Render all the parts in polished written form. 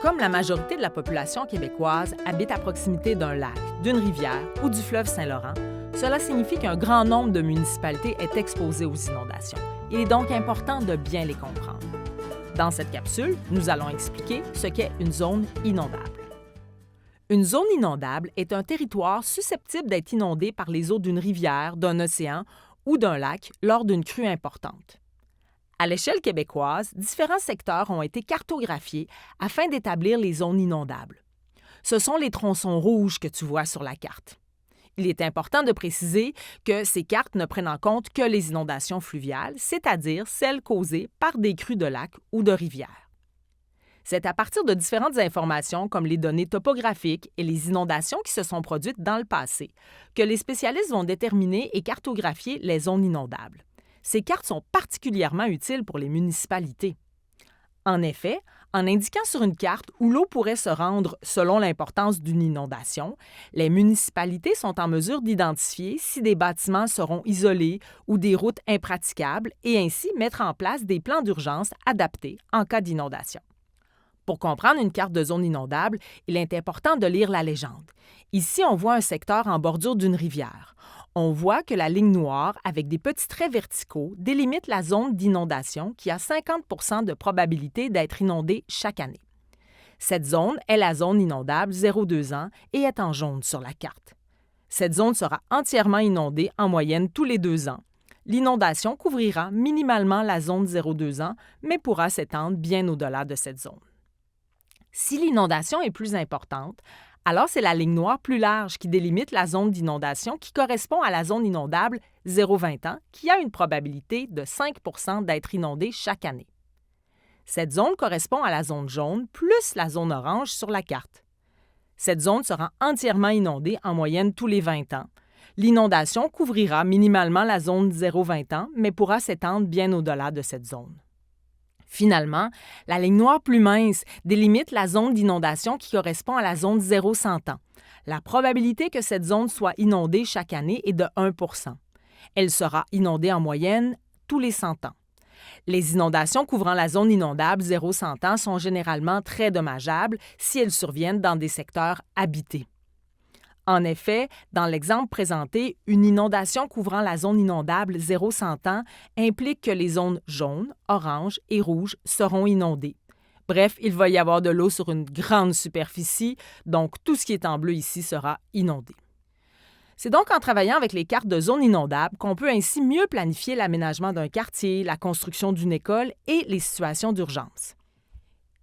Comme la majorité de la population québécoise habite à proximité d'un lac, d'une rivière ou du fleuve Saint-Laurent, cela signifie qu'un grand nombre de municipalités est exposé aux inondations. Il est donc important de bien les comprendre. Dans cette capsule, nous allons expliquer ce qu'est une zone inondable. Une zone inondable est un territoire susceptible d'être inondé par les eaux d'une rivière, d'un océan ou d'un lac lors d'une crue importante. À l'échelle québécoise, différents secteurs ont été cartographiés afin d'établir les zones inondables. Ce sont les tronçons rouges que tu vois sur la carte. Il est important de préciser que ces cartes ne prennent en compte que les inondations fluviales, c'est-à-dire celles causées par des crues de lacs ou de rivières. C'est à partir de différentes informations comme les données topographiques et les inondations qui se sont produites dans le passé que les spécialistes vont déterminer et cartographier les zones inondables. Ces cartes sont particulièrement utiles pour les municipalités. En effet, en indiquant sur une carte où l'eau pourrait se rendre selon l'importance d'une inondation, les municipalités sont en mesure d'identifier si des bâtiments seront isolés ou des routes impraticables et ainsi mettre en place des plans d'urgence adaptés en cas d'inondation. Pour comprendre une carte de zone inondable, il est important de lire la légende. Ici, on voit un secteur en bordure d'une rivière. On voit que la ligne noire, avec des petits traits verticaux, délimite la zone d'inondation qui a 50 % de probabilité d'être inondée chaque année. Cette zone est la zone inondable 0-2 ans et est en jaune sur la carte. Cette zone sera entièrement inondée en moyenne tous les 2 ans. L'inondation couvrira minimalement la zone 0-2 ans, mais pourra s'étendre bien au-delà de cette zone. Si l'inondation est plus importante, alors c'est la ligne noire plus large qui délimite la zone d'inondation qui correspond à la zone inondable 0-20 ans, qui a une probabilité de 5 % d'être inondée chaque année. Cette zone correspond à la zone jaune plus la zone orange sur la carte. Cette zone sera entièrement inondée en moyenne tous les 20 ans. L'inondation couvrira minimalement la zone 0-20 ans, mais pourra s'étendre bien au-delà de cette zone. Finalement, la ligne noire plus mince délimite la zone d'inondation qui correspond à la zone 0-100 ans. La probabilité que cette zone soit inondée chaque année est de 1 %. Elle sera inondée en moyenne tous les 100 ans. Les inondations couvrant la zone inondable 0-100 ans sont généralement très dommageables si elles surviennent dans des secteurs habités. En effet, dans l'exemple présenté, une inondation couvrant la zone inondable 0-100 ans implique que les zones jaunes, oranges et rouges seront inondées. Bref, il va y avoir de l'eau sur une grande superficie, donc tout ce qui est en bleu ici sera inondé. C'est donc en travaillant avec les cartes de zones inondables qu'on peut ainsi mieux planifier l'aménagement d'un quartier, la construction d'une école et les situations d'urgence.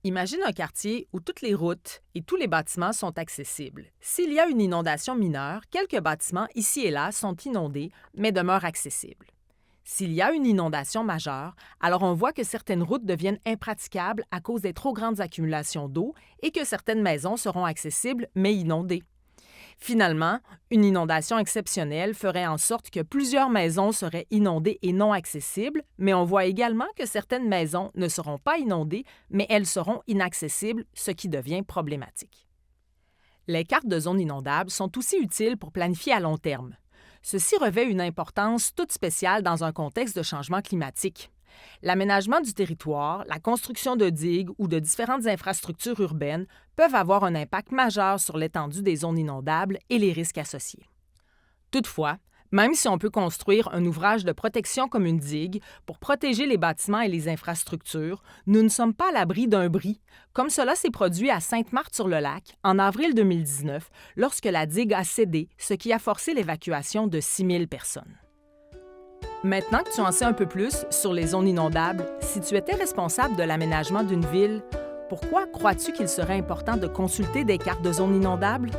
Imagine un quartier où toutes les routes et tous les bâtiments sont accessibles. S'il y a une inondation mineure, quelques bâtiments ici et là sont inondés, mais demeurent accessibles. S'il y a une inondation majeure, alors on voit que certaines routes deviennent impraticables à cause des trop grandes accumulations d'eau et que certaines maisons seront accessibles, mais inondées. Finalement, une inondation exceptionnelle ferait en sorte que plusieurs maisons seraient inondées et non accessibles, mais on voit également que certaines maisons ne seront pas inondées, mais elles seront inaccessibles, ce qui devient problématique. Les cartes de zones inondables sont aussi utiles pour planifier à long terme. Ceci revêt une importance toute spéciale dans un contexte de changement climatique. L'aménagement du territoire, la construction de digues ou de différentes infrastructures urbaines peuvent avoir un impact majeur sur l'étendue des zones inondables et les risques associés. Toutefois, même si on peut construire un ouvrage de protection comme une digue pour protéger les bâtiments et les infrastructures, nous ne sommes pas à l'abri d'un bris, comme cela s'est produit à Sainte-Marthe-sur-le-Lac en avril 2019 lorsque la digue a cédé, ce qui a forcé l'évacuation de 6 000 personnes. Maintenant que tu en sais un peu plus sur les zones inondables, si tu étais responsable de l'aménagement d'une ville, pourquoi crois-tu qu'il serait important de consulter des cartes de zones inondables?